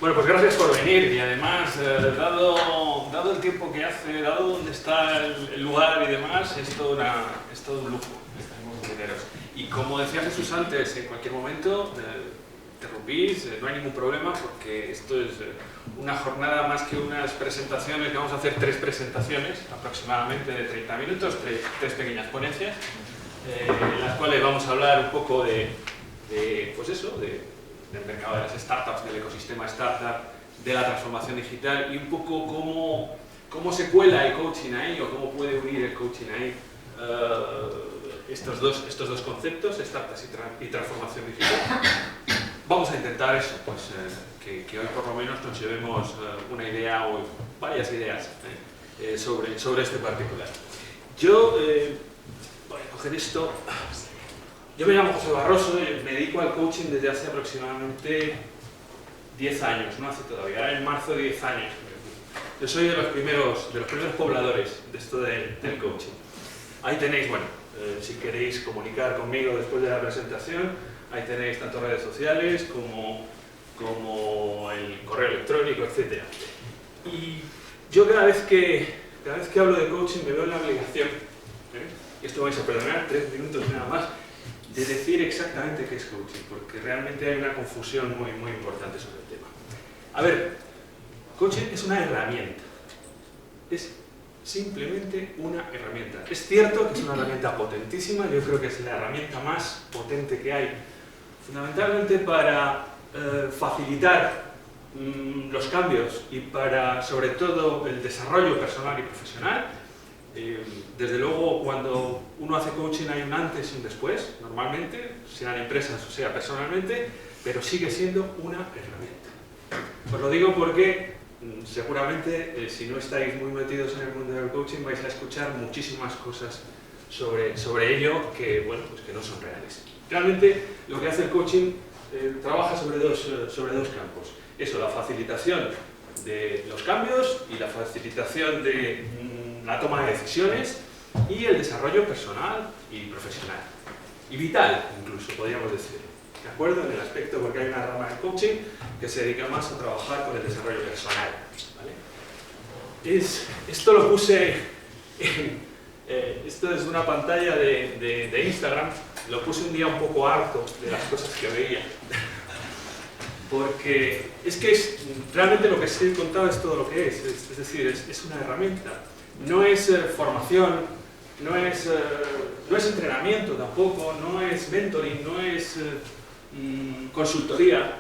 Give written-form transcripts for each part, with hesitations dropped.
Bueno, pues gracias por venir y además, dado el tiempo que hace, dado dónde está el lugar y demás, es todo un lujo. Estamos muy enteros. Y como decía Jesús antes, en cualquier momento interrumpís, no hay ningún problema porque esto es una jornada más que unas presentaciones, que vamos a hacer 3 presentaciones aproximadamente de 30 minutos, 3 pequeñas ponencias, en las cuales vamos a hablar un poco pues eso, del mercado de las startups, del ecosistema startup, de la transformación digital y un poco cómo se cuela el coaching ahí o cómo puede unir el coaching ahí estos dos conceptos, startups y transformación digital. Vamos a intentar eso, pues que hoy por lo menos nos llevemos una idea o varias ideas sobre este particular. Yo voy a coger esto. Yo me llamo José Barroso y me dedico al coaching desde hace aproximadamente 10 años, no hace todavía, ahora en marzo de 10 años. Yo soy de los primeros pobladores de esto del coaching. Ahí tenéis, bueno, si queréis comunicar conmigo después de la presentación, ahí tenéis tanto redes sociales como el correo electrónico, etc. Y yo cada vez que hablo de coaching me veo en la obligación, y esto vais a perdonar, 3 minutos nada más, de decir exactamente qué es coaching, porque realmente hay una confusión muy, muy importante sobre el tema. A ver, coaching es una herramienta, es simplemente una herramienta. Es cierto que es una herramienta potentísima, yo creo que es la herramienta más potente que hay, fundamentalmente para facilitar los cambios y para, sobre todo, el desarrollo personal y profesional. Desde luego, cuando uno hace coaching hay un antes y un después, normalmente, sean empresas o sea personalmente, pero sigue siendo una herramienta. Os lo digo porque seguramente si no estáis muy metidos en el mundo del coaching vais a escuchar muchísimas cosas sobre ello que, bueno, pues que no son reales. Realmente lo que hace el coaching trabaja sobre dos campos. Eso, la facilitación de los cambios y la facilitación de la toma de decisiones y el desarrollo personal y profesional. Y vital, incluso, podríamos decir. ¿De acuerdo? En el aspecto, porque hay una rama de coaching que se dedica más a trabajar con el desarrollo personal. ¿Vale? Esto lo puse esto es una pantalla de Instagram. Lo puse un día un poco harto de las cosas que veía. Porque es que realmente lo que os he contado es todo lo que es decir, es una herramienta. No es formación, no es entrenamiento tampoco, no es mentoring, no es consultoría.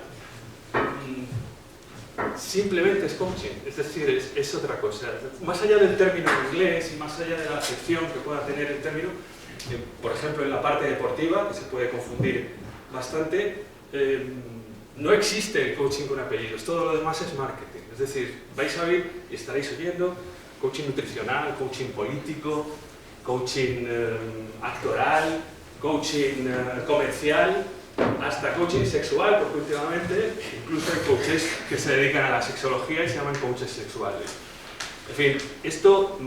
Simplemente es coaching, es decir, es otra cosa. Más allá del término en inglés y más allá de la acepción que pueda tener el término, por ejemplo en la parte deportiva, que se puede confundir bastante, no existe el coaching con apellidos, todo lo demás es marketing. Es decir, vais a oír y estaréis oyendo coaching nutricional, coaching político, coaching actoral, coaching comercial, hasta coaching sexual, porque últimamente incluso hay coaches que se dedican a la sexología y se llaman coaches sexuales. En fin, esto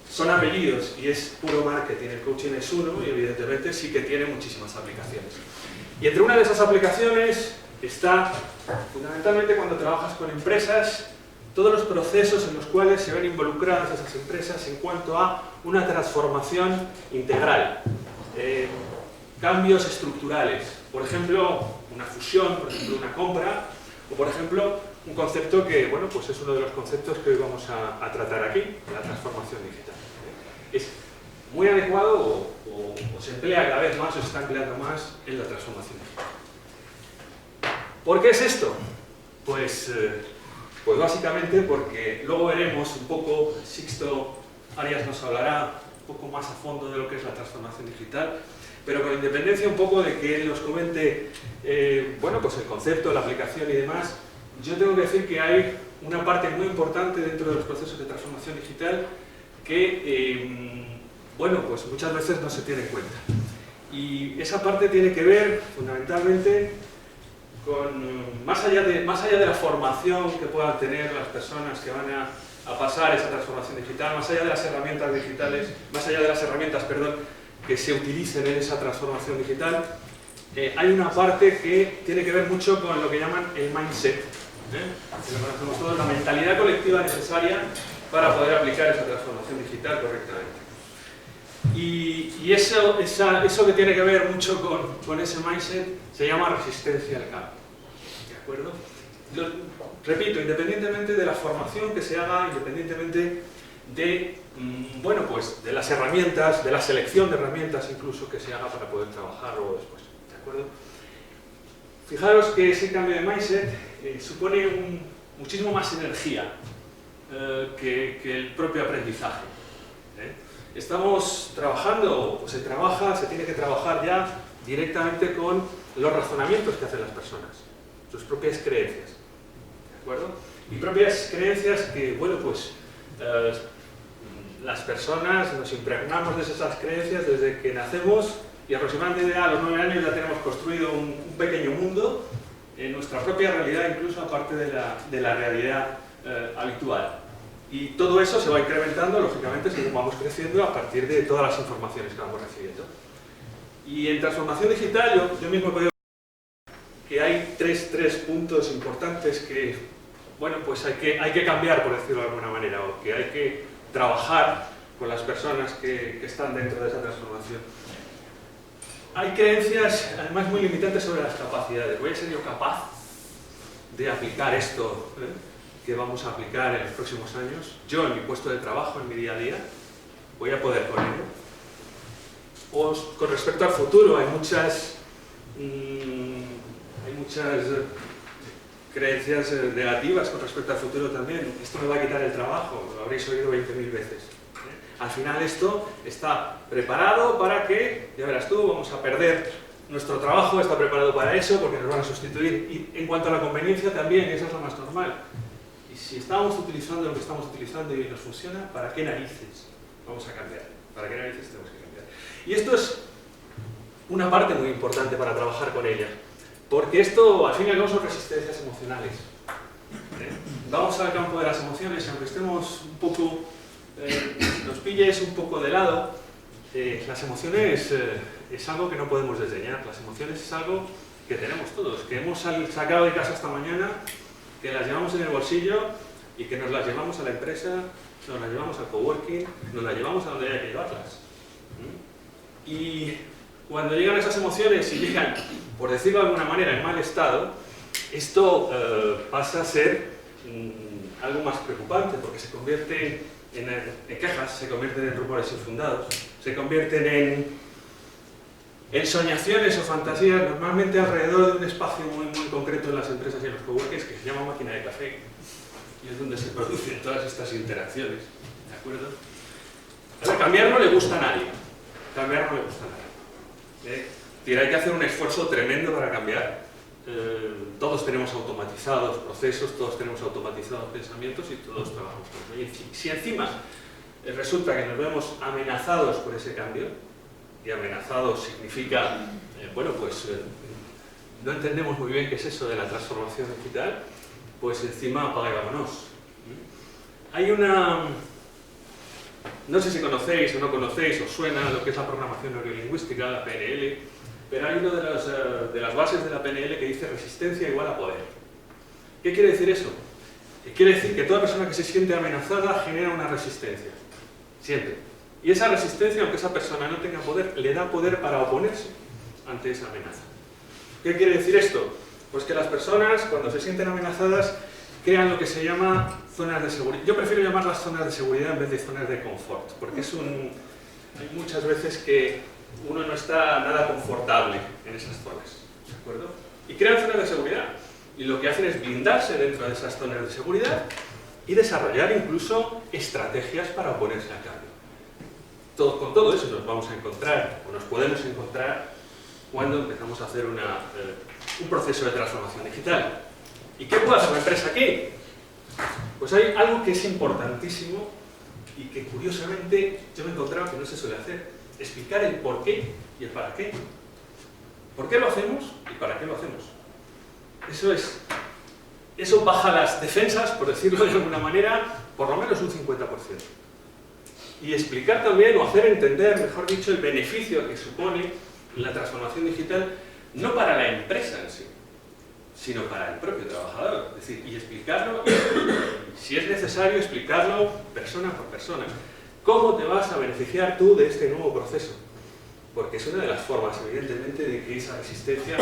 son apellidos y es puro marketing. El coaching es uno y evidentemente sí que tiene muchísimas aplicaciones. Y entre una de esas aplicaciones está, fundamentalmente cuando trabajas con empresas, todos los procesos en los cuales se ven involucradas esas empresas en cuanto a una transformación integral. Cambios estructurales, por ejemplo, una fusión, por ejemplo, una compra, o por ejemplo, un concepto que, bueno, pues es uno de los conceptos que hoy vamos a tratar aquí, la transformación digital. Es muy adecuado o se emplea cada vez más o se está empleando más en la transformación digital. ¿Por qué es esto? Pues básicamente porque luego veremos un poco, Sixto Arias nos hablará un poco más a fondo de lo que es la transformación digital, pero con independencia un poco de que él nos comente bueno, pues el concepto, la aplicación y demás, yo tengo que decir que hay una parte muy importante dentro de los procesos de transformación digital que bueno, pues muchas veces no se tiene en cuenta. Y esa parte tiene que ver fundamentalmente con, más allá de la formación que puedan tener las personas que van a pasar esa transformación digital, más allá de las herramientas digitales, más allá de las herramientas, perdón, que se utilicen en esa transformación digital, hay una parte que tiene que ver mucho con lo que llaman el mindset que lo conocemos todos, la mentalidad colectiva necesaria para poder aplicar esa transformación digital correctamente. Y eso que tiene que ver mucho con ese mindset se llama resistencia al cambio. ¿De acuerdo? Repito, independientemente de la formación que se haga, independientemente de, bueno, pues, de las herramientas, de la selección de herramientas incluso que se haga para poder trabajar luego después. ¿De acuerdo? Fijaros que ese cambio de mindset supone muchísimo más energía que el propio aprendizaje. Estamos trabajando, o se tiene que trabajar ya directamente con los razonamientos que hacen las personas, sus propias creencias. ¿De acuerdo? Y propias creencias que, bueno, pues las personas nos impregnamos de esas creencias desde que nacemos y aproximadamente a los 9 años ya tenemos construido un pequeño mundo en nuestra propia realidad, incluso aparte de la realidad habitual. Y todo eso se va incrementando, lógicamente, según vamos creciendo a partir de todas las informaciones que vamos recibiendo. Y en transformación digital yo mismo he podido ver que hay tres puntos importantes que, bueno, pues hay que cambiar, por decirlo de alguna manera, o que hay que trabajar con las personas que están dentro de esa transformación. Hay creencias, además, muy limitantes sobre las capacidades. ¿Voy a ser yo capaz de aplicar esto que vamos a aplicar en los próximos años? Yo, en mi puesto de trabajo, en mi día a día, ¿voy a poder con ello? O con respecto al futuro, hay muchas creencias negativas con respecto al futuro también. Esto me va a quitar el trabajo, lo habréis oído 20.000 veces. Al final esto está preparado para que, ya verás tú, vamos a perder nuestro trabajo, está preparado para eso, porque nos van a sustituir. Y en cuanto a la conveniencia también, eso es lo más normal. Y si estamos utilizando lo que estamos utilizando y nos funciona, ¿para qué narices vamos a cambiar? ¿Para qué narices tenemos que cambiar? Y esto es una parte muy importante para trabajar con ella, porque esto, al fin y al cabo, son resistencias emocionales. Vamos al campo de las emociones, y aunque estemos un poco, nos pilles un poco de lado, las emociones es algo que no podemos desdeñar. Las emociones es algo que tenemos todos, que hemos sacado de casa esta mañana, que las llevamos en el bolsillo y que nos las llevamos a la empresa, nos las llevamos al coworking, nos las llevamos a donde haya que llevarlas. Y cuando llegan esas emociones y llegan, por decirlo de alguna manera, en mal estado, esto pasa a ser algo más preocupante, porque se convierten en quejas, se convierten en rumores infundados, se convierten en soñaciones o fantasías, normalmente alrededor de un espacio muy concreto en las empresas y en los coworkings que se llama máquina de café, y es donde se producen todas estas interacciones. ¿De acuerdo? Ahora, cambiar no le gusta a nadie. Cambiar no le gusta a nadie. Es decir, hay que hacer un esfuerzo tremendo para cambiar. Todos tenemos automatizados procesos, todos tenemos automatizados pensamientos y todos trabajamos con ello. Y si encima resulta que nos vemos amenazados por ese cambio, y amenazados significa, bueno, pues no entendemos muy bien qué es eso de la transformación digital, pues encima apaga y vámonos. Hay una... No sé si conocéis o no conocéis, os suena lo que es la programación neurolingüística, la PNL, pero hay una de las bases de la PNL que dice resistencia igual a poder. ¿Qué quiere decir eso? Quiere decir que toda persona que se siente amenazada genera una resistencia, siempre. Y esa resistencia, aunque esa persona no tenga poder, le da poder para oponerse ante esa amenaza. ¿Qué quiere decir esto? Pues que las personas, cuando se sienten amenazadas, crean lo que se llama zonas de seguridad. Yo prefiero llamarlas zonas de seguridad en vez de zonas de confort, porque hay muchas veces que uno no está nada confortable en esas zonas, ¿de acuerdo? Y crean zonas de seguridad, y lo que hacen es blindarse dentro de esas zonas de seguridad y desarrollar incluso estrategias para oponerse al cambio. Con todo eso nos vamos a encontrar, o nos podemos encontrar, cuando empezamos a hacer un proceso de transformación digital. ¿Y qué puede hacer la empresa aquí? Pues hay algo que es importantísimo y que curiosamente yo me he encontrado que no se suele hacer: explicar el por qué y el para qué. ¿Por qué lo hacemos y para qué lo hacemos? Eso baja las defensas, por decirlo de alguna manera, por lo menos un 50%. Y explicar también, o hacer entender, mejor dicho, el beneficio que supone la transformación digital, no para la empresa en sí, sino para el propio trabajador. Es decir, y explicarlo, y si es necesario, explicarlo persona por persona. ¿Cómo te vas a beneficiar tú de este nuevo proceso? Porque es una de las formas, evidentemente, de que esa resistencia,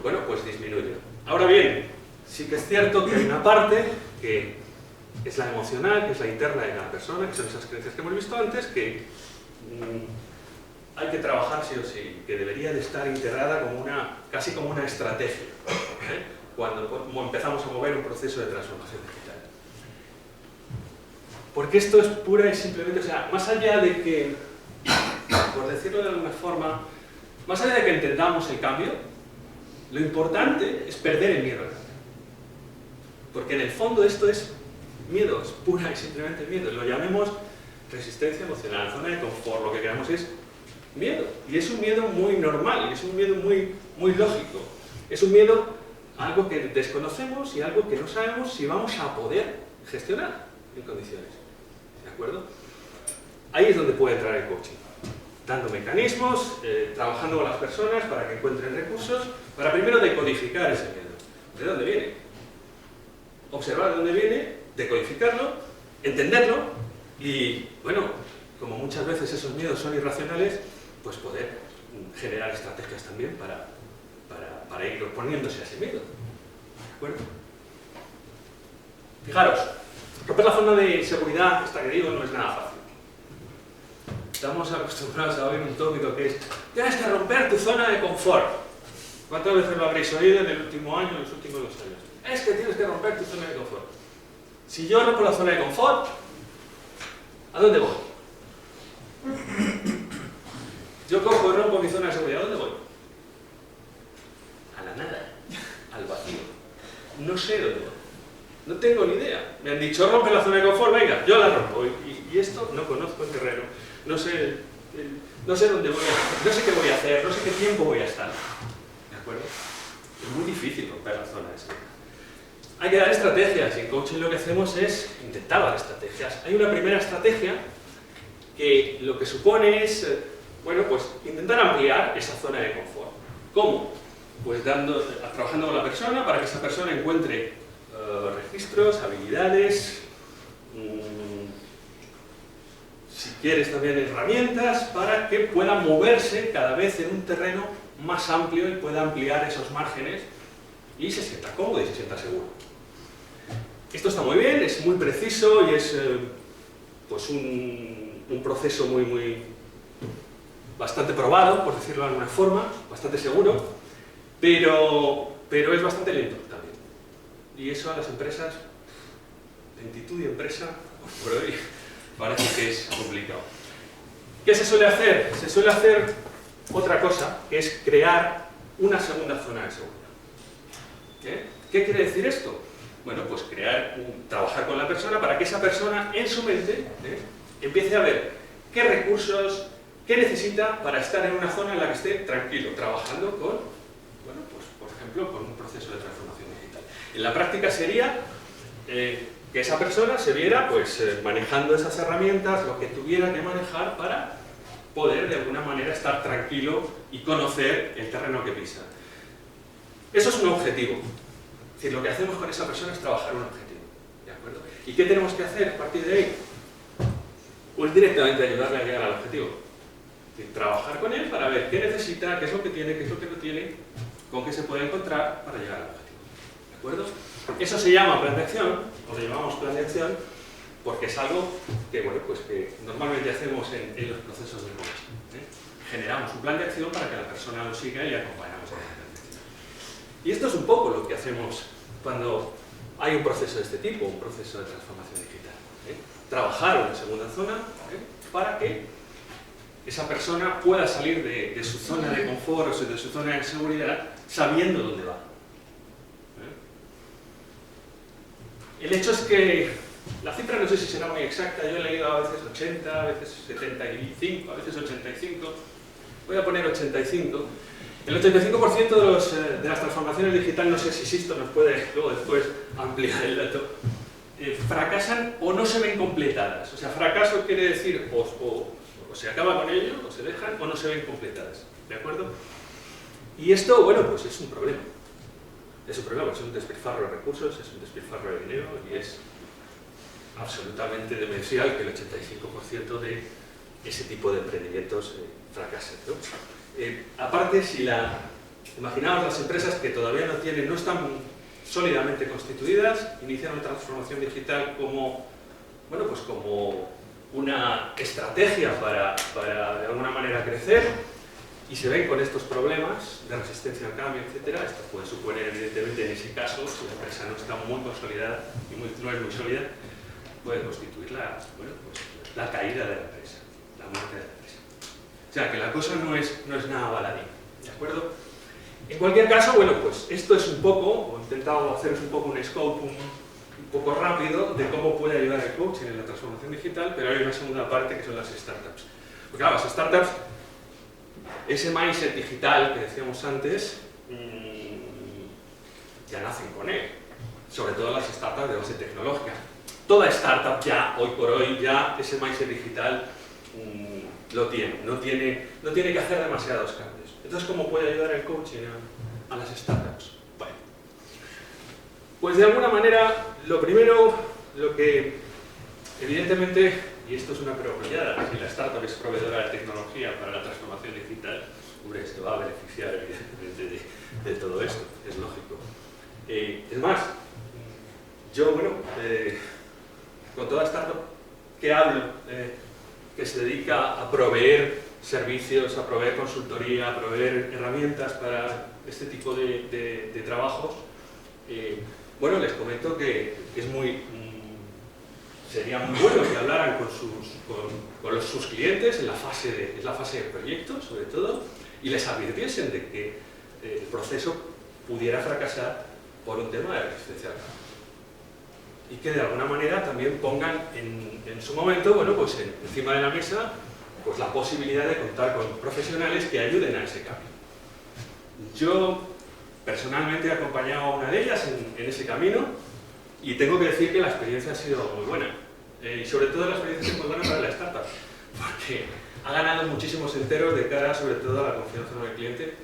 bueno, pues disminuya. Ahora bien, sí que es cierto que hay una parte que es la emocional, que es la interna de cada persona, que son esas creencias que hemos visto antes, que hay que trabajar sí o sí, que debería de estar integrada como casi como una estrategia, cuando empezamos a mover un proceso de transformación digital. Porque esto es pura y simplemente, o sea, más allá de que, por decirlo de alguna forma, más allá de que entendamos el cambio, lo importante es perder el miedo al cambio. Porque en el fondo esto es miedo, es pura y simplemente miedo. Lo llamemos resistencia emocional, zona de confort, lo que queramos es miedo. Y es un miedo muy normal, y es un miedo muy, muy lógico. Es un miedo a algo que desconocemos y algo que no sabemos si vamos a poder gestionar en condiciones. ¿De acuerdo? Ahí es donde puede entrar el coaching. Dando mecanismos, trabajando con las personas para que encuentren recursos, para primero decodificar ese miedo. ¿De dónde viene? Observar de dónde viene, decodificarlo, entenderlo y, bueno, como muchas veces esos miedos son irracionales, pues poder generar estrategias también para ir oponiéndose a ese miedo. ¿De acuerdo? Fijaros, romper la zona de seguridad, esta que digo, no es nada fácil. Estamos acostumbrados a oír un tópico que es tienes que romper tu zona de confort. ¿Cuántas veces lo habréis oído en el último año, en los últimos 2 años? Es que tienes que romper tu zona de confort. Si yo rompo la zona de confort, ¿a dónde voy? Yo cojo y rompo mi zona de seguridad, ¿a dónde voy? A la nada, al vacío. No sé dónde voy. No tengo ni idea. Me han dicho rompe la zona de confort, venga, yo la rompo. Y esto no conozco el terreno. No sé dónde voy a, no sé qué voy a hacer, no sé qué tiempo voy a estar. ¿De acuerdo? Es muy difícil romper la zona de seguridad. Hay que dar estrategias y en coaching lo que hacemos es intentar dar estrategias. Hay una primera estrategia que lo que supone es, bueno, pues intentar ampliar esa zona de confort. ¿Cómo? Pues trabajando con la persona para que esa persona encuentre registros, habilidades, si quieres también herramientas para que pueda moverse cada vez en un terreno más amplio y pueda ampliar esos márgenes y se sienta cómodo y se sienta seguro. Esto está muy bien, es muy preciso y es pues un proceso bastante probado, por decirlo de alguna forma, bastante seguro, pero es bastante lento también. Y eso a las empresas, lentitud y empresa, por hoy, parece que es complicado. ¿Qué se suele hacer? Se suele hacer otra cosa, que es crear una segunda zona de seguridad. ¿Qué quiere decir esto? Bueno, pues trabajar con la persona para que esa persona en su mente empiece a ver qué recursos, qué necesita para estar en una zona en la que esté tranquilo, trabajando con, bueno, pues por ejemplo, con un proceso de transformación digital. En la práctica sería que esa persona se viera pues manejando esas herramientas, lo que tuviera que manejar para poder de alguna manera estar tranquilo y conocer el terreno que pisa. Eso es un objetivo. Es decir, lo que hacemos con esa persona es trabajar un objetivo. ¿De acuerdo? ¿Y qué tenemos que hacer a partir de ahí? Pues directamente ayudarle a llegar al objetivo. Es decir, trabajar con él para ver qué necesita, qué es lo que tiene, qué es lo que no tiene, con qué se puede encontrar para llegar al objetivo. ¿De acuerdo? Eso se llama plan de acción, o le llamamos plan de acción, porque es algo que, bueno, pues que normalmente hacemos en los procesos de coaching. Generamos un plan de acción para que la persona lo siga y acompañamos en el plan de acción. Y esto es un poco lo que hacemos cuando hay un proceso de este tipo, un proceso de transformación digital. Trabajar una segunda zona para que esa persona pueda salir de su zona de confort o de su zona de seguridad sabiendo dónde va. El hecho es que la cifra no sé si será muy exacta, yo he leído a veces 80, a veces 75, a veces 85, voy a poner 85. El 85% de las transformaciones digitales, no sé si Sisto nos puede luego después ampliar el dato, fracasan o no se ven completadas. O sea, fracaso quiere decir o se acaba con ello, o se dejan, o no se ven completadas. ¿De acuerdo? Y esto, bueno, pues es un problema. es un problema, es un despilfarro de recursos, es un despilfarro de dinero y es absolutamente demencial que el 85% de ese tipo de emprendimientos fracasen, ¿no? Aparte, imaginaos las empresas que todavía no están sólidamente constituidas, inician una transformación digital como, bueno, pues como una estrategia para de alguna manera crecer, y se ven con estos problemas de resistencia al cambio, etc. Esto puede suponer, evidentemente, en ese caso, si la empresa no está muy consolidada y no es muy sólida, puede constituir la caída de la empresa, la muerte de la empresa. O sea, que la cosa no es nada baladí, ¿de acuerdo? En cualquier caso, bueno, pues esto es un poco, he intentado haceros un poco un scope un poco rápido de cómo puede ayudar el coaching en la transformación digital, pero hay una segunda parte que son las startups. Porque claro, las startups, ese mindset digital que decíamos antes, ya nacen con él, sobre todo las startups de base tecnológica. Toda startup ya, hoy por hoy, ya ese mindset digital lo tiene, no tiene que hacer demasiados cambios. Entonces, ¿cómo puede ayudar el coaching a las startups? Bueno, pues de alguna manera, lo primero, lo que evidentemente, y esto es una prioridad, si la startup es proveedora de tecnología para la transformación digital, hombre, se va a beneficiar evidentemente de todo esto, es lógico. Es más, yo, bueno, con toda startup que hablo, que se dedica a proveer servicios, a proveer consultoría, a proveer herramientas para este tipo de trabajos, bueno, les comento que sería muy bueno que hablaran con sus clientes es la fase de proyecto, sobre todo, y les advirtiesen de que el proceso pudiera fracasar por un tema de resistencia al cambio. Y que de alguna manera también pongan en su momento, bueno, pues encima de la mesa, pues la posibilidad de contar con profesionales que ayuden a ese cambio. Yo personalmente he acompañado a una de ellas en ese camino y tengo que decir que la experiencia ha sido muy buena. Y sobre todo la experiencia es muy buena para la startup, porque ha ganado muchísimos enteros de cara sobre todo a la confianza del cliente,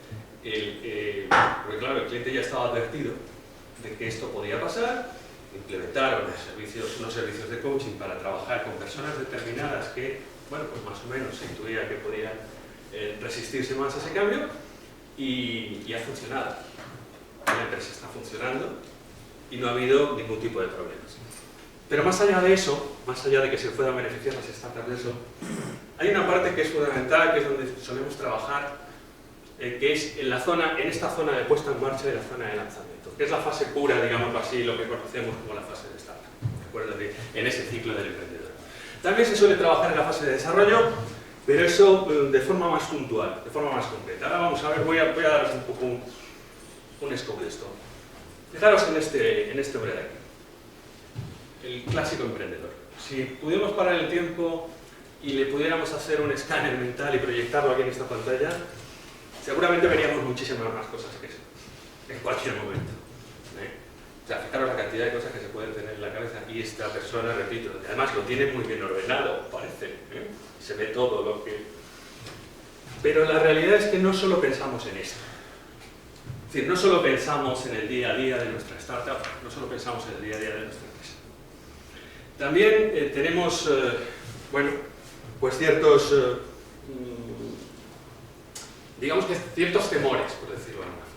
porque claro, el cliente ya estaba advertido de que esto podía pasar. Implementaron unos servicios de coaching para trabajar con personas determinadas que, bueno, pues más o menos se intuía que podían resistirse más a ese cambio y ha funcionado. La empresa está funcionando y no ha habido ningún tipo de problemas. Pero más allá de eso, más allá de que se puedan beneficiar las startups de eso, hay una parte que es fundamental, que es donde solemos trabajar, que es en esta zona de puesta en marcha y la zona de lanzamiento, que es la fase pura, digamos así, lo que conocemos como la fase de startup, ¿de acuerdo? En ese ciclo del emprendedor. También se suele trabajar en la fase de desarrollo, pero eso de forma más puntual, de forma más concreta. Ahora vamos a ver, voy a daros un poco un scope de esto. Fijaros en este hombre de aquí, el clásico emprendedor. Si pudiéramos parar el tiempo y le pudiéramos hacer un escáner mental y proyectarlo aquí en esta pantalla, seguramente veríamos muchísimas más cosas que eso, en cualquier momento. O sea, fijaros la cantidad de cosas que se pueden tener en la cabeza y esta persona, repito, además lo tiene muy bien ordenado, parece, se ve todo lo que... Pero la realidad es que no solo pensamos en esto. Es decir, no solo pensamos en el día a día de nuestra startup, no solo pensamos en el día a día de nuestra empresa. También tenemos, bueno, pues ciertos... digamos que ciertos temores, por decirlo de alguna forma.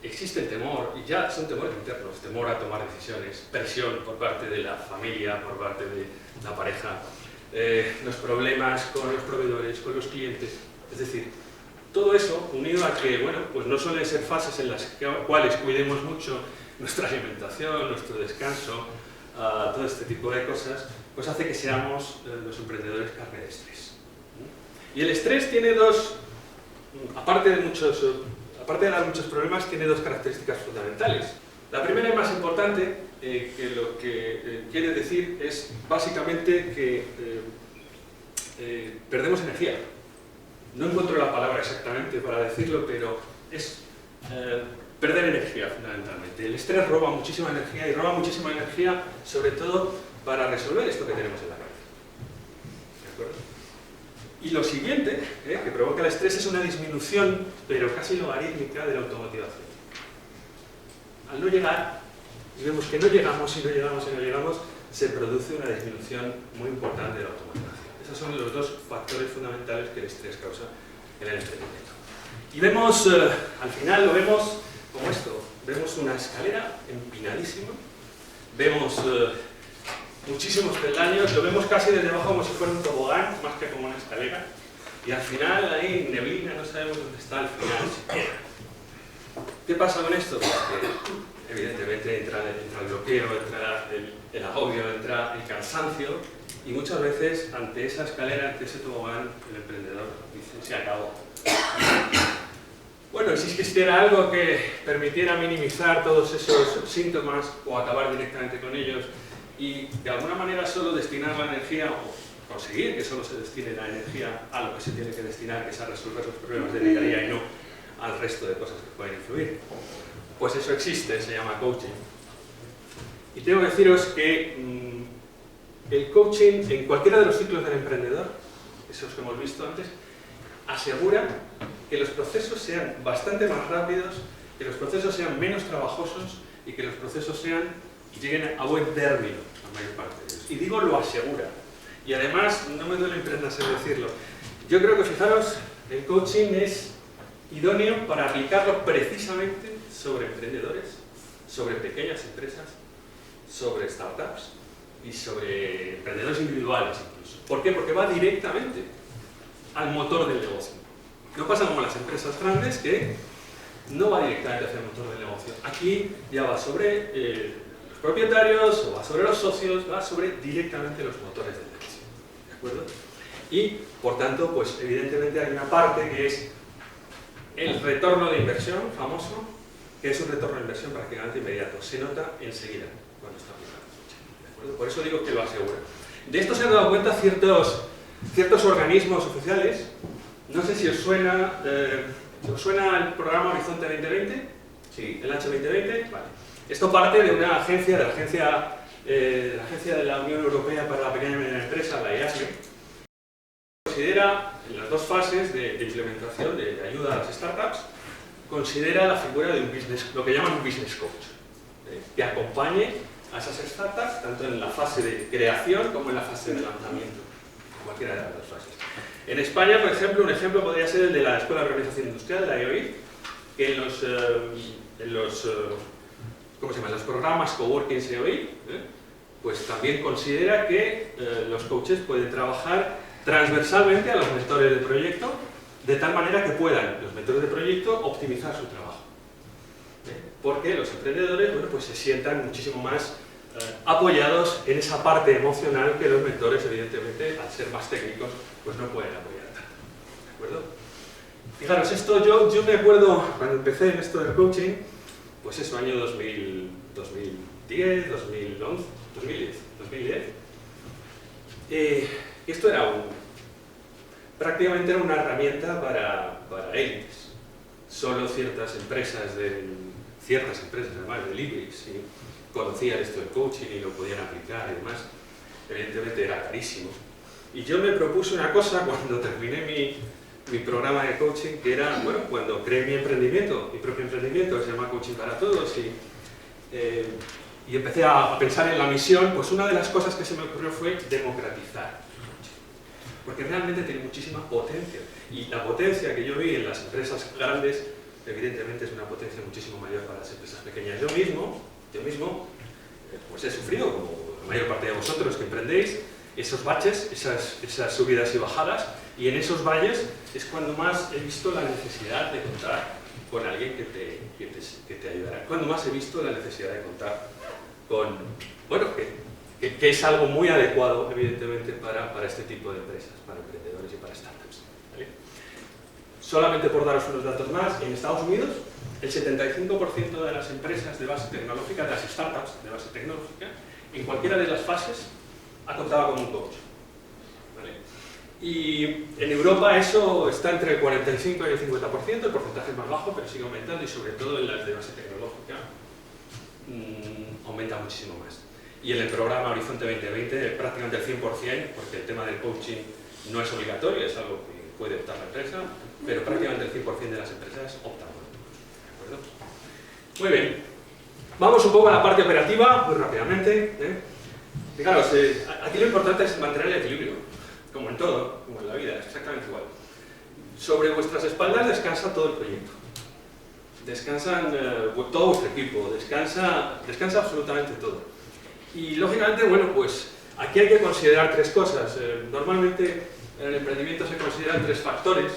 Existe el temor, y ya son temores internos, temor a tomar decisiones, presión por parte de la familia, por parte de la pareja, los problemas con los proveedores, con los clientes. Es decir, todo eso, unido a que, bueno, pues no suelen ser fases en las cuales cuidemos mucho nuestra alimentación, nuestro descanso, todo este tipo de cosas, pues hace que seamos los emprendedores carne de estrés. Y el estrés tiene dos... Aparte de dar muchos problemas, tiene dos características fundamentales. La primera y más importante, que lo que quiere decir es básicamente que perdemos energía. No encuentro la palabra exactamente para decirlo, pero es perder energía fundamentalmente. El estrés roba muchísima energía y roba muchísima energía sobre todo para resolver esto que tenemos en la cabeza. ¿De acuerdo? Y lo siguiente que provoca el estrés es una disminución, pero casi logarítmica, de la automotivación. al no llegar, y vemos que no llegamos, y no llegamos, y no llegamos, se produce una disminución muy importante de la automatización. Esos son los dos factores fundamentales que el estrés causa en el emprendimiento. Y vemos, al final lo vemos como esto, vemos una escalera empinadísima, vemos muchísimos peldaños, lo vemos casi desde abajo como si fuera un tobogán, más que como una escalera, y al final hay neblina, no sabemos dónde está al final siquiera. ¿Qué pasa con esto? Pues que evidentemente entra el bloqueo, entra el agobio, entra el cansancio, y muchas veces ante esa escalera, ante ese tobogán, el emprendedor dice, se acabó. Bueno, si existiera algo que permitiera minimizar todos esos síntomas o acabar directamente con ellos y de alguna manera solo destinar la energía o conseguir que solo se destine la energía a lo que se tiene que destinar, que es a resolver los problemas del día a día y no al resto de cosas que pueden influir, pues eso existe, se llama coaching. Y tengo que deciros que el coaching en cualquiera de los ciclos del emprendedor, esos que hemos visto antes, asegura que los procesos sean bastante más rápidos, que los procesos sean menos trabajosos y que los procesos lleguen a buen término, la mayor parte de ellos. Y digo lo asegura. Y además, no me duele prendas en decirlo, yo creo que, fijaros, el coaching es idóneo para aplicarlo precisamente sobre emprendedores, sobre pequeñas empresas, sobre startups y sobre emprendedores individuales incluso. ¿Por qué? Porque va directamente al motor del negocio. No pasa como las empresas grandes, que no va directamente hacia el motor del negocio. Aquí ya va sobre los propietarios, o va sobre los socios, va sobre directamente los motores del negocio. ¿De acuerdo? Y, por tanto, pues evidentemente hay una parte que es el retorno de inversión famoso, que es un retorno de inversión prácticamente inmediato. Se nota enseguida cuando está aplicado. ¿De acuerdo? Por eso digo que lo asegura. De esto se han dado cuenta ciertos organismos oficiales. No sé si os suena el programa Horizonte 2020, sí, el H2020, vale. Esto parte de una agencia, de la agencia de la Unión Europea para la Pequeña y Mediana Empresa, la EASME, considera, en las dos fases de implementación de ayuda a las startups, considera la figura de lo que llaman un business coach, que acompañe a esas startups tanto en la fase de creación como en la fase de lanzamiento, cualquiera de las dos fases. En España, por ejemplo, un ejemplo podría ser el de la Escuela de Organización Industrial, la EOI, que en los programas Coworking EOI, pues también considera que los coaches pueden trabajar transversalmente a los mentores de proyecto, de tal manera que puedan los mentores de proyecto optimizar su trabajo. Porque los emprendedores, bueno, pues se sientan muchísimo más apoyados en esa parte emocional que los mentores, evidentemente, al ser más técnicos, pues no pueden apoyar tanto. ¿De acuerdo? Fijaros, esto yo me acuerdo cuando empecé en esto del coaching, pues eso, año 2010, 2010. Esto era prácticamente era una herramienta para élites. Solo ciertas empresas además de Libris, ¿sí?, conocían esto del coaching y lo podían aplicar y demás. Evidentemente era carísimo. Y yo me propuse una cosa cuando terminé mi programa de coaching, que era, bueno, cuando creé mi propio emprendimiento, que se llama Coaching para Todos, y empecé a pensar en la misión, pues una de las cosas que se me ocurrió fue democratizar. Porque realmente tiene muchísima potencia. Y la potencia que yo vi en las empresas grandes, evidentemente es una potencia muchísimo mayor para las empresas pequeñas. Yo mismo pues he sufrido, como la mayor parte de vosotros que emprendéis, esos baches, esas subidas y bajadas, y en esos valles es cuando más he visto la necesidad de contar con alguien que te ayudará. Cuando más he visto la necesidad de contar con, bueno, que es algo muy adecuado, evidentemente, para este tipo de empresas, para emprendedores y para startups. ¿Vale? Solamente por daros unos datos más, en Estados Unidos, el 75% de las empresas de base tecnológica, de las startups de base tecnológica, en cualquiera de las fases, ha contado con un coach. ¿Vale? Y en Europa eso está entre el 45 y el 50%, el porcentaje es más bajo, pero sigue aumentando, y sobre todo en las de base tecnológica aumenta muchísimo más. Y en el programa Horizonte 2020 prácticamente el 100%, porque el tema del coaching no es obligatorio, es algo que puede optar la empresa, pero prácticamente el 100% de las empresas optan por ello. ¿De acuerdo? Muy bien. Vamos un poco a la parte operativa, muy rápidamente. Fijaros, aquí lo importante es mantener el equilibrio, como en todo, como en la vida, es exactamente igual. Sobre vuestras espaldas descansa todo el proyecto. Descansan todo vuestro equipo, descansa absolutamente todo. Y lógicamente, bueno, pues aquí hay que considerar tres cosas. Normalmente en el emprendimiento se consideran tres factores,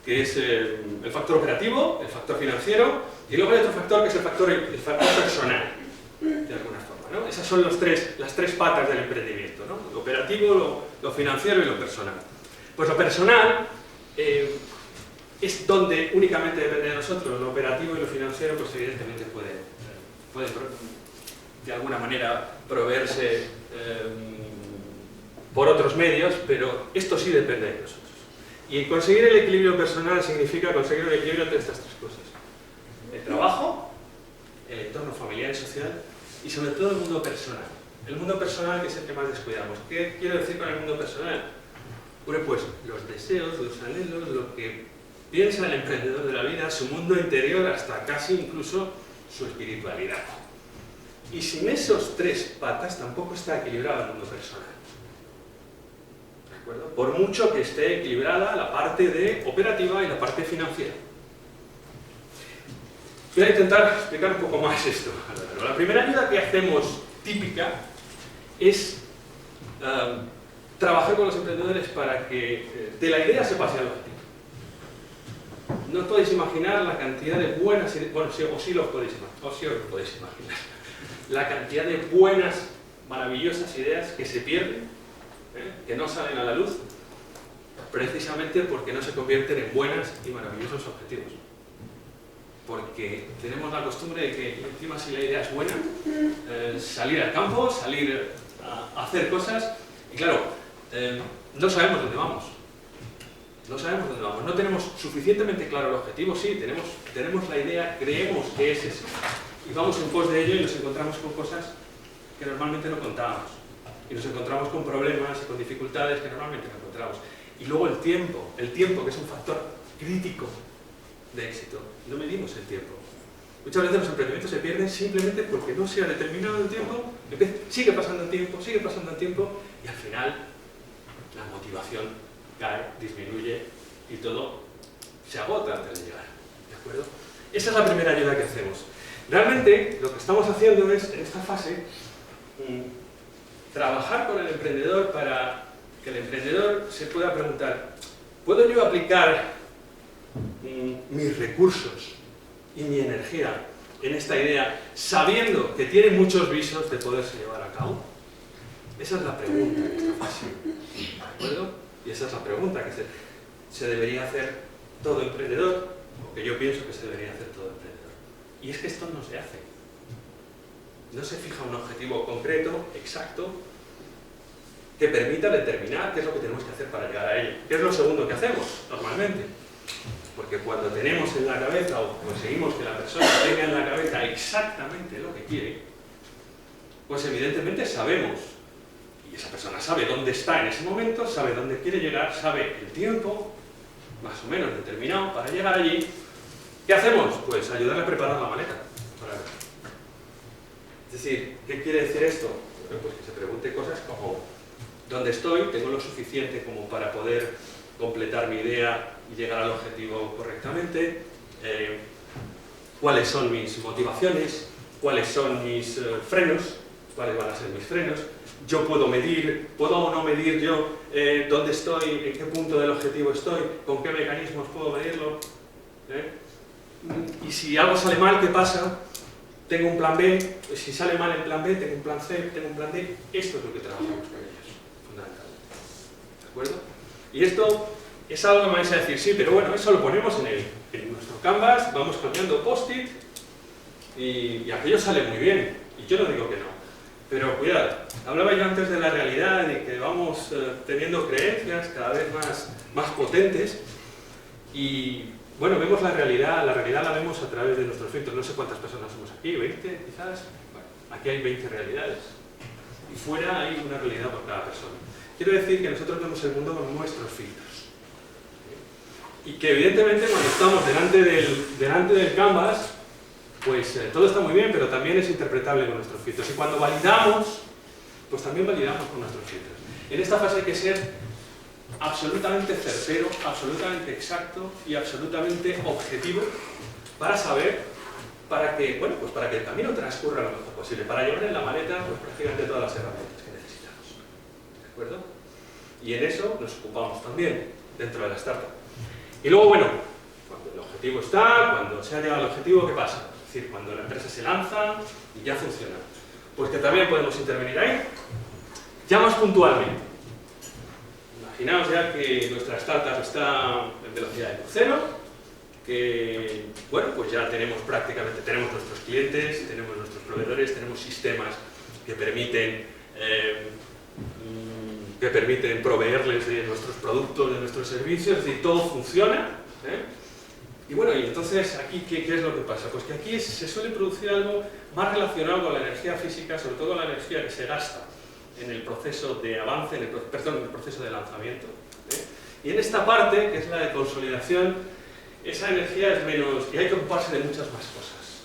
que es el factor operativo, el factor financiero y luego hay otro factor que es el factor personal, de alguna forma, ¿no? Esas son las tres patas del emprendimiento, ¿no? Lo operativo, lo financiero y lo personal. Pues lo personal es donde únicamente depende de nosotros. Lo operativo y lo financiero pues evidentemente pueden de alguna manera proveerse por otros medios, pero esto sí depende de nosotros. Y conseguir el equilibrio personal significa conseguir el equilibrio entre estas tres cosas. El trabajo, el entorno familiar y social y sobre todo el mundo personal. El mundo personal que es el que más descuidamos. ¿Qué quiero decir con el mundo personal? Bueno, pues los deseos, los anhelos, lo que piensa el emprendedor de la vida, su mundo interior, hasta casi incluso su espiritualidad. Y sin esos tres patas tampoco está equilibrado el mundo personal. ¿De acuerdo? Por mucho que esté equilibrada la parte operativa y la parte financiera. Voy a intentar explicar un poco más esto. La primera ayuda que hacemos típica es trabajar con los emprendedores para que de la idea se pase al objetivo. No podéis imaginar la cantidad de buenas ideas, bueno, sí, o sí os lo podéis imaginar, la cantidad de buenas, maravillosas ideas que se pierden, que no salen a la luz, precisamente porque no se convierten en buenas y maravillosos objetivos. Porque tenemos la costumbre de que encima si la idea es buena, salir al campo, salir a hacer cosas, y claro, no sabemos dónde vamos. No sabemos dónde vamos, no tenemos suficientemente claro el objetivo, sí, tenemos la idea, creemos que es eso, y vamos en pos de ello y nos encontramos con cosas que normalmente no contábamos, y nos encontramos con problemas y con dificultades que normalmente no encontramos. Y luego el tiempo que es un factor crítico de éxito, no medimos el tiempo. Muchas veces los emprendimientos se pierden simplemente porque no se ha determinado el tiempo, sigue pasando el tiempo, y al final la motivación cae, disminuye y todo se agota antes de llegar. ¿De acuerdo? Esa es la primera ayuda que hacemos. Realmente lo que estamos haciendo es, en esta fase, trabajar con el emprendedor para que el emprendedor se pueda preguntar: ¿puedo yo aplicar mis recursos y mi energía en esta idea sabiendo que tiene muchos visos de poderse llevar a cabo? Esa es la pregunta en esta fase. ¿De acuerdo? Y esa es la pregunta que se debería hacer todo emprendedor, o que yo pienso que se debería hacer todo emprendedor. Y es que esto no se hace. No se fija un objetivo concreto, exacto, que permita determinar qué es lo que tenemos que hacer para llegar a ello. ¿Qué es lo segundo que hacemos normalmente? Porque cuando tenemos en la cabeza o conseguimos que la persona tenga en la cabeza exactamente lo que quiere, pues evidentemente sabemos. Y esa persona sabe dónde está en ese momento, sabe dónde quiere llegar, sabe el tiempo, más o menos determinado, para llegar allí. ¿Qué hacemos? Pues ayudarle a preparar la maleta. Es decir, ¿qué quiere decir esto? Bueno, pues que se pregunte cosas como: ¿dónde estoy? ¿Tengo lo suficiente como para poder completar mi idea y llegar al objetivo correctamente? ¿Cuáles son mis motivaciones? ¿Cuáles son mis frenos? ¿Cuáles van a ser mis frenos? Yo puedo medir, puedo o no medir yo dónde estoy, en qué punto del objetivo estoy, con qué mecanismos puedo medirlo. Y si algo sale mal, ¿qué pasa? Tengo un plan B, si sale mal el plan B, tengo un plan C, tengo un plan D. Esto es lo que trabajamos con ellos, fundamentalmente. ¿De acuerdo? Y esto es algo que me vais a decir: sí, pero bueno, eso lo ponemos en nuestro Canvas, vamos cambiando post-it y aquello sale muy bien. Y yo no digo que no. Pero cuidado, hablaba yo antes de la realidad y que vamos teniendo creencias cada vez más potentes y bueno, vemos la realidad la vemos a través de nuestros filtros. No sé cuántas personas somos aquí, 20 quizás. Bueno, aquí hay 20 realidades y fuera hay una realidad por cada persona. Quiero decir que nosotros vemos el mundo con nuestros filtros y que evidentemente cuando estamos delante del Canvas pues todo está muy bien, pero también es interpretable con nuestros filtros. Y cuando validamos, pues también validamos con nuestros filtros. En esta fase hay que ser absolutamente certero, absolutamente exacto y absolutamente objetivo para saber, para que el camino transcurra lo mejor posible, para llevar en la maleta pues, prácticamente todas las herramientas que necesitamos. ¿De acuerdo? Y en eso nos ocupamos también dentro de la startup. Y luego, bueno, cuando el objetivo está, cuando se ha llegado al objetivo, ¿qué pasa? Es decir, cuando la empresa se lanza y ya funciona. Pues que también podemos intervenir ahí, ya más puntualmente. Imaginaos ya que nuestra startup está en velocidad de crucero, que, bueno, pues ya tenemos nuestros clientes, tenemos nuestros proveedores, tenemos sistemas que permiten proveerles de nuestros productos, de nuestros servicios, es decir, todo funciona. Y bueno, y entonces aquí, ¿qué es lo que pasa? Pues que aquí se suele producir algo más relacionado con la energía física, sobre todo la energía que se gasta en el proceso de avance, en el proceso de lanzamiento. Y en esta parte, que es la de consolidación, esa energía es menos, y hay que ocuparse de muchas más cosas.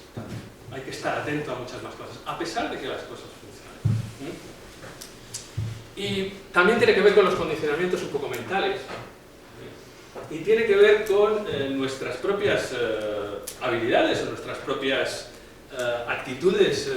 Hay que estar atento a muchas más cosas, a pesar de que las cosas funcionen. Y también tiene que ver con los condicionamientos un poco mentales. Y tiene que ver con nuestras propias habilidades o nuestras propias actitudes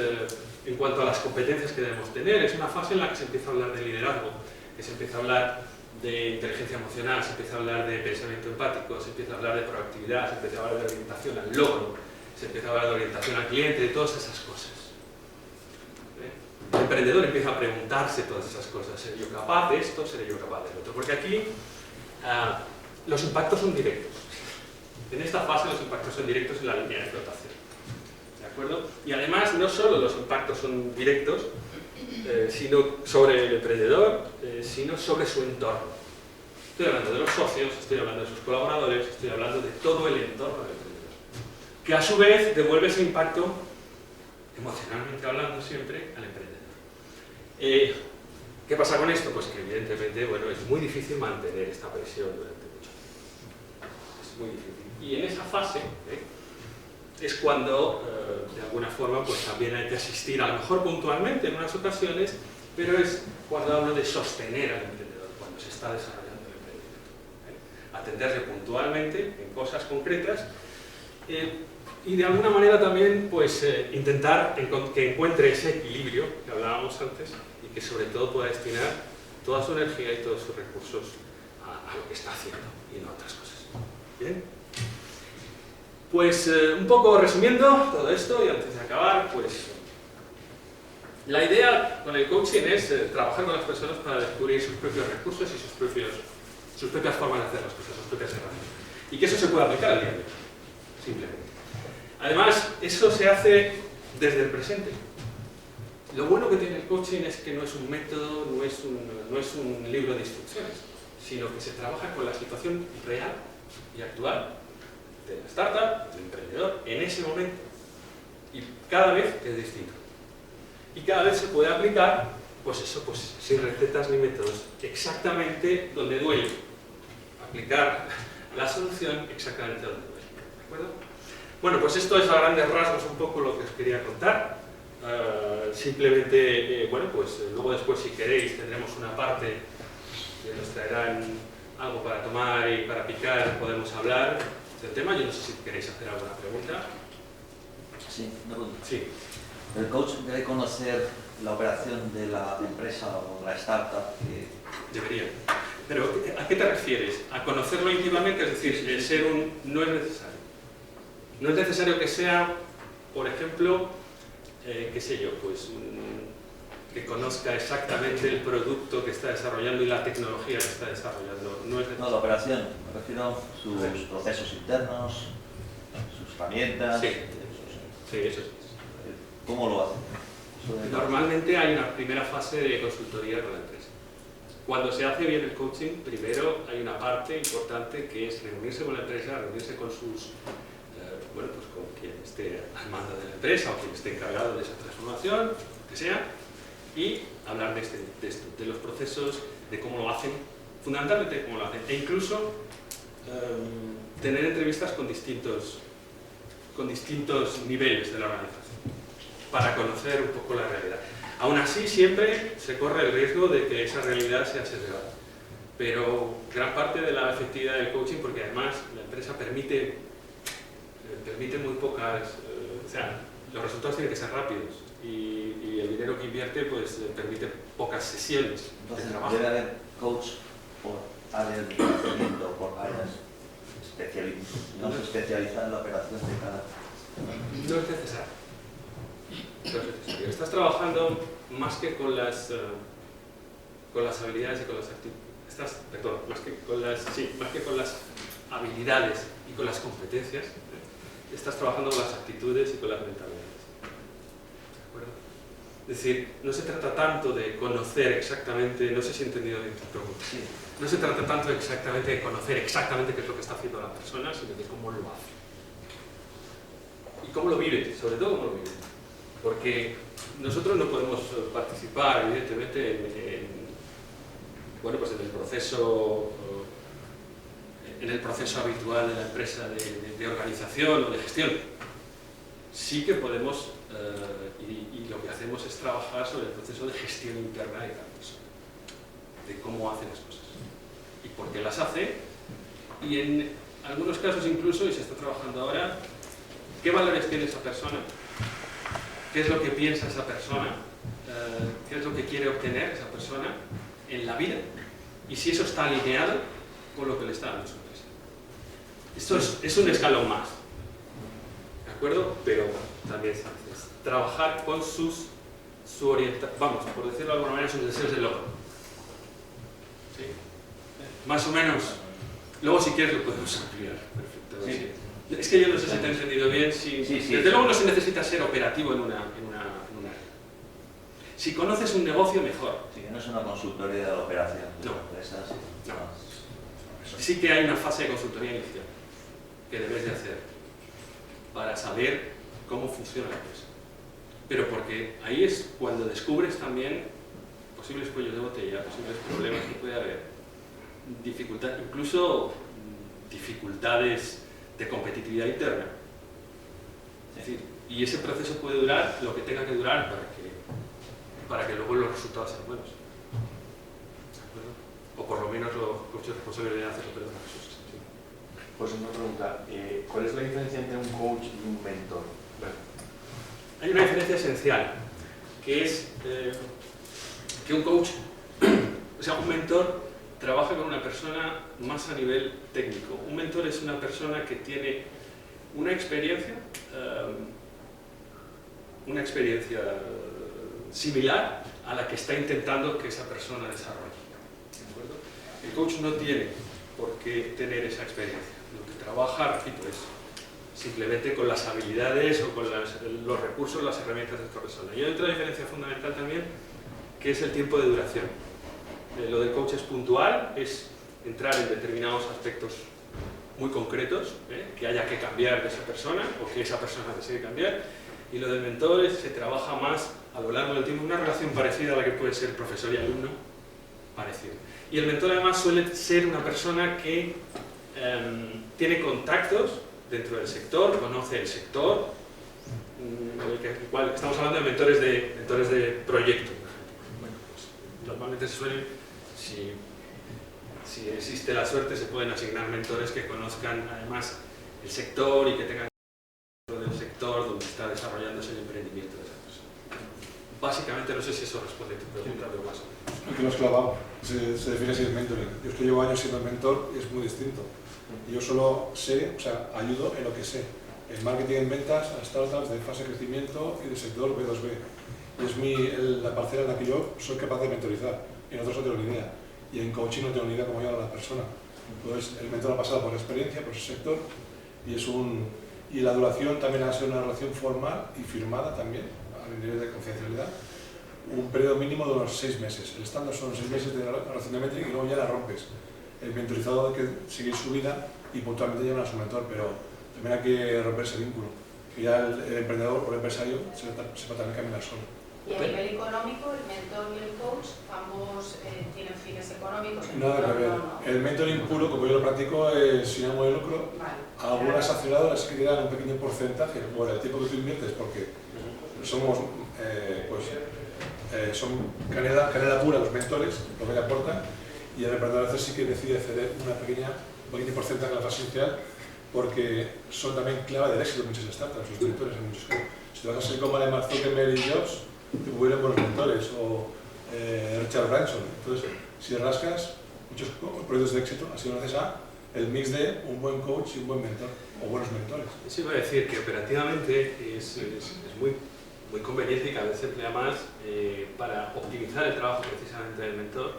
en cuanto a las competencias que debemos tener. Es una fase en la que se empieza a hablar de liderazgo, que se empieza a hablar de inteligencia emocional, se empieza a hablar de pensamiento empático, se empieza a hablar de proactividad, se empieza a hablar de orientación al logro, se empieza a hablar de orientación al cliente, de todas esas cosas. El emprendedor empieza a preguntarse todas esas cosas. ¿Seré yo capaz de esto? ¿Seré yo capaz del otro? Porque aquí los impactos son directos. En esta fase los impactos son directos en la línea de flotación. ¿De acuerdo? Y además no solo los impactos son directos, sino sobre el emprendedor, sino sobre su entorno. Estoy hablando de los socios, estoy hablando de sus colaboradores, estoy hablando de todo el entorno del emprendedor. Que a su vez devuelve ese impacto, emocionalmente hablando siempre, al emprendedor. ¿Qué pasa con esto? Pues que evidentemente, bueno, es muy difícil mantener esta presión durante mucho tiempo. Es muy difícil. Y en esa fase es cuando, de alguna forma, pues también hay que asistir, a lo mejor puntualmente en unas ocasiones, pero es cuando hablo de sostener al emprendedor, cuando se está desarrollando el emprendimiento. Atenderle puntualmente en cosas concretas y de alguna manera también pues, intentar que encuentre ese equilibrio que hablábamos antes y que sobre todo pueda destinar toda su energía y todos sus recursos a lo que está haciendo y no a otras cosas. ¿Bien? Pues un poco resumiendo todo esto y antes de acabar, pues la idea con el coaching es trabajar con las personas para descubrir sus propios recursos y sus propias formas de hacer las cosas, sus propias herramientas. Y que eso se puede aplicar al día de hoy, simplemente. Además, eso se hace desde el presente. Lo bueno que tiene el coaching es que no es un método, no es un libro de instrucciones, sino que se trabaja con la situación real y actual de la startup, del emprendedor, en ese momento. Y cada vez es distinto. Y cada vez se puede aplicar, pues eso, pues sin recetas ni métodos, exactamente donde duele. Aplicar la solución exactamente donde duele. ¿De acuerdo? Bueno, pues esto es a grandes rasgos un poco lo que os quería contar. Simplemente, bueno, pues luego después si queréis tendremos una parte que nos traerán algo para tomar y para picar, podemos hablar del tema. Yo no sé si queréis hacer alguna pregunta. Sí, una pregunta. Sí. El coach debe conocer la operación de la empresa o de la startup que... Debería. Pero, ¿a qué te refieres? ¿A conocerlo íntimamente? Es decir, el ser un... no es necesario. No es necesario que sea, por ejemplo, qué sé yo, pues que conozca exactamente el producto que está desarrollando y la tecnología que está desarrollando. No es necesario. No, la operación, me refiero a sus procesos internos, sus herramientas... Sí, sí, eso es. ¿Cómo lo hacen? Normalmente hay una primera fase de consultoría con la empresa. Cuando se hace bien el coaching, primero hay una parte importante que es reunirse con la empresa, reunirse con sus... bueno, pues con quien esté al mando de la empresa o quien esté encargado de esa transformación, lo que sea, y hablar de esto, de los procesos, de cómo lo hacen, fundamentalmente de cómo lo hacen, e incluso tener entrevistas con distintos con distintos niveles de la organización, para conocer un poco la realidad. Aún así, siempre se corre el riesgo de que esa realidad sea sesgada. Pero gran parte de la efectividad del coaching, porque además la empresa permite muy pocas, o sea, los resultados tienen que ser rápidos y el dinero que invierte pues permite pocas sesiones de trabajo. Debe haber coach por áreas de conocimiento, por áreas no se especializan en la operación de cada... No es necesario. No es necesario. Estás trabajando más que con las habilidades y con las actitudes. Más que con las habilidades y con las competencias, estás trabajando con las actitudes y con las mentalidades. ¿De acuerdo? Es decir, no se trata tanto de conocer exactamente, no sé si he entendido bien tu pregunta, Sí. no se trata tanto exactamente de conocer exactamente qué es lo que está haciendo la persona, sino de cómo lo hace. Y cómo lo vive, sobre todo cómo lo vive. Porque nosotros no podemos participar, evidentemente, en el proceso habitual de la empresa de organización o de gestión. Sí que podemos, y lo que hacemos es trabajar sobre el proceso de gestión interna de cada persona, de cómo hace las cosas y por qué las hace, y en algunos casos incluso, y se está trabajando ahora, qué valores tiene esa persona, qué es lo que piensa esa persona, qué es lo que quiere obtener esa persona en la vida, y si eso está alineado con lo que le está dando su empresa. Esto es un escalón más, ¿de acuerdo? Pero también es trabajar con su orientación, vamos, por decirlo de alguna manera, sus deseos de logro. ¿Sí? Más o menos. Luego, si quieres, lo podemos ampliar perfectamente. Sí. Es que yo no sé si te he entendido bien. Desde luego no se necesita ser operativo en una área. Si conoces un negocio, mejor. Sí, que no es una consultoría de la operación de No. la empresa. Sí que hay una fase de consultoría inicial que debes de hacer para saber cómo funciona la empresa. Pero porque ahí es cuando descubres también posibles cuellos de botella, posibles problemas que puede haber, incluso dificultades de competitividad interna. Es decir, y ese proceso puede durar lo que tenga que durar para que luego los resultados sean buenos. O por lo menos los coaches responsables de hacerlo, pero otras cosas. Sí. Pues una pregunta, ¿cuál es la diferencia entre un coach y un mentor? Bueno, hay una diferencia esencial, que es que un coach, o sea, un mentor trabaja con una persona más a nivel técnico. Un mentor es una persona que tiene una experiencia similar a la que está intentando que esa persona desarrolle. ¿De acuerdo? El coach no tiene por qué tener esa experiencia. Lo que trabaja, repito, es simplemente con las habilidades o con los recursos, las herramientas de esta persona. Y hay otra diferencia fundamental también, que es el tiempo de duración. Lo del coach es puntual, es entrar en determinados aspectos muy concretos, que haya que cambiar de esa persona o que esa persona desee cambiar. Y lo del mentor se trabaja más a lo largo del tiempo, una relación parecida a la que puede ser profesor y alumno, parecido. Y el mentor además suele ser una persona que tiene contactos dentro del sector, conoce el sector, estamos hablando de mentores de proyecto. Bueno, pues, normalmente se suelen, si existe la suerte, se pueden asignar mentores que conozcan además el sector y que tengan del sector donde está desarrollándose el emprendimiento de esa persona. Básicamente, no sé si eso responde a tu pregunta, pero más o menos. Lo que lo has clavado, se define así el mentoring. Yo es que llevo años siendo mentor y es muy distinto. Yo solo sé, o sea, ayudo en lo que sé. En marketing, en ventas, a startups de fase de crecimiento y de sector B2B. Y es la parcela en la que yo soy capaz de mentorizar. En otros no tengo ni idea. Y en coaching no tengo ni idea cómo llegar a la persona. Entonces, el mentor ha pasado por experiencia, por ese sector, y la duración también ha sido una relación formal y firmada también, a nivel de confidencialidad, un periodo mínimo de unos 6 meses. El estándar son 6 meses de relación de mentoring y luego ya la rompes. El mentorizado hay que seguir su vida y puntualmente llevan a su mentor, pero también hay que romper ese vínculo, que ya el emprendedor o el empresario sepa también caminar solo. Y a nivel económico, el mentor y el coach, ambos tienen fines económicos. Nada que ver. El mentoring puro, como yo lo practico, es sin ánimo de lucro. Vale. Algunas accionadoras sí que te dan un pequeño porcentaje por el tiempo que tú inviertes, porque somos, son canela pura los mentores, lo que le aportan, y el emprendedor a veces sí que decide ceder un pequeño porcentaje a la fase inicial, porque son también clave del éxito de muchas startups, los mentores en muchos casos. Si te vas a Silicon Valley, Mark Zuckerberg y Jobs, te vuelven buenos mentores, o Richard Branson. Entonces, si rascas, muchos proyectos de éxito ha sido gracias a el mix de un buen coach y un buen mentor, o buenos mentores. Eso iba a decir que operativamente es muy conveniente y cada vez se emplea más para optimizar el trabajo precisamente del mentor,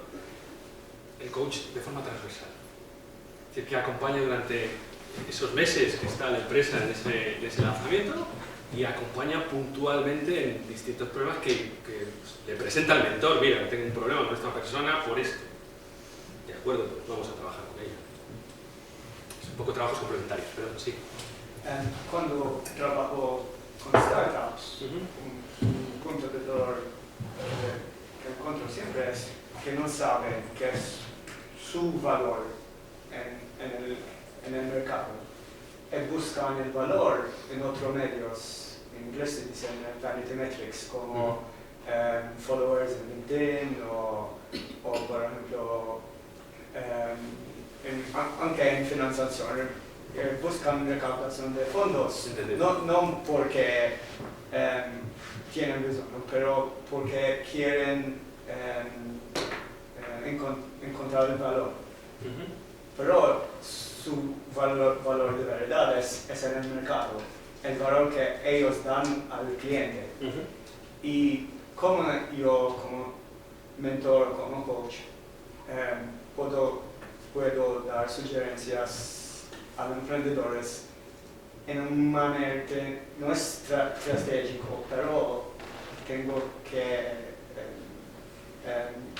el coach de forma transversal. Es decir, que acompaña durante esos meses que está la empresa en ese lanzamiento y acompaña puntualmente en distintos problemas que le presenta el mentor. Mira, tengo un problema con esta persona por esto. De acuerdo, pues vamos a trabajar con ella. Es un poco trabajos complementarios, pero sí. Cuando trabajo con startups, un punto de dolor que encuentro siempre es que no saben qué es su valor en el mercado. Y buscan el valor en otros medios, en inglés se dicen vanity metrics, como followers en LinkedIn o por ejemplo, aunque en financiación, buscan recaudación de fondos, no porque tienen razón, pero porque quieren encontrar el valor. Pero su valor de verdad es en el mercado, el valor que ellos dan al cliente. Y como yo, como mentor, como coach, puedo dar sugerencias a los emprendedores en una manera que no es estratégico, pero tengo que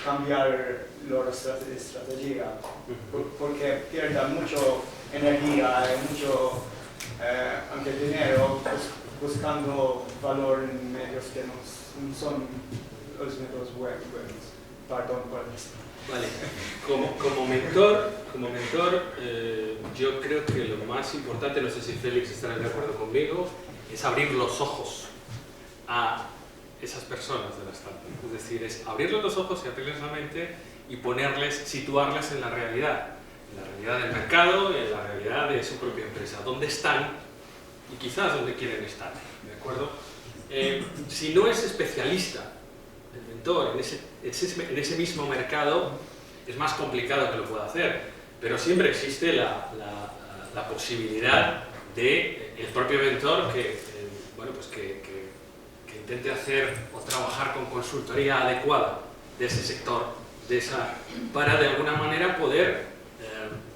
cambiar la estrategia, porque pierden mucho energía y mucho aunque dinero buscando valor en medios que no son los medios buenos. Perdón por esto. Vale, como mentor, yo creo que lo más importante, no sé si Félix estará de acuerdo conmigo, es abrir los ojos a esas personas de la startup. Es decir, es abrirles los ojos y abrirles la mente y situarles en la realidad del mercado y en la realidad de su propia empresa, dónde están y quizás dónde quieren estar, ¿de acuerdo? Si no es especialista el mentor en ese mismo mercado, es más complicado que lo pueda hacer, pero siempre existe la posibilidad de el propio mentor que intente hacer o trabajar con consultoría adecuada de ese sector, para de alguna manera poder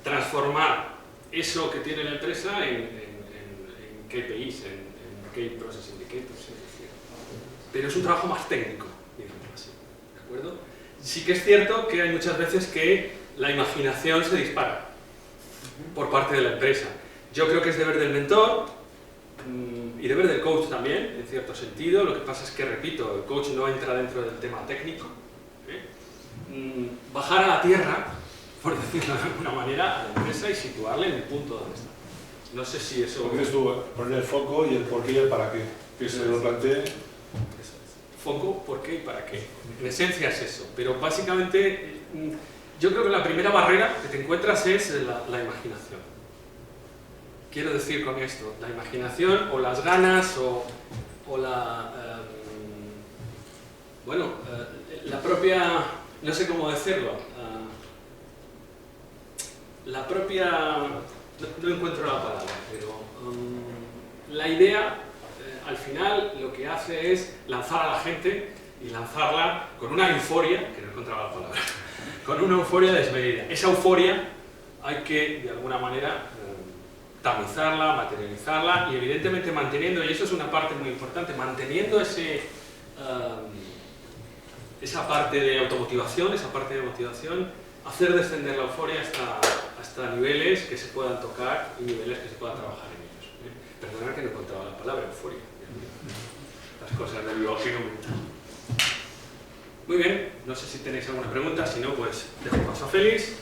transformar eso que tiene la empresa en KPIs, en Key Process Indicators, es decir. Pero es un trabajo más técnico, digamos así, ¿de acuerdo? Sí que es cierto que hay muchas veces que la imaginación se dispara por parte de la empresa. Yo creo que es deber del mentor y deber del coach también, en cierto sentido. Lo que pasa es que, repito, el coach no entra dentro del tema técnico. Bajar a la tierra, por decirlo de alguna manera, a la empresa y situarle en el punto donde está. No sé si eso... Porque dices tú, poner el foco y el por qué y el para qué. Que se lo plantee. Foco, por qué y para qué. En esencia es eso. Pero básicamente, yo creo que la primera barrera que te encuentras es la imaginación. Quiero decir con esto, la imaginación o las ganas o la propia, no sé cómo decirlo, la propia, no encuentro la palabra, pero la idea al final lo que hace es lanzar a la gente y lanzarla con una euforia, que no encontraba la palabra, con una euforia desmedida. Esa euforia hay que, de alguna manera, tamizarla, materializarla y evidentemente manteniendo, y eso es una parte muy importante, manteniendo esa parte de automotivación, hacer descender la euforia hasta niveles que se puedan tocar y niveles que se puedan trabajar en ellos. Perdonad que no encontraba la palabra euforia. Las cosas del biológico mental. Muy bien, no sé si tenéis alguna pregunta, si no, pues dejo paso a Félix.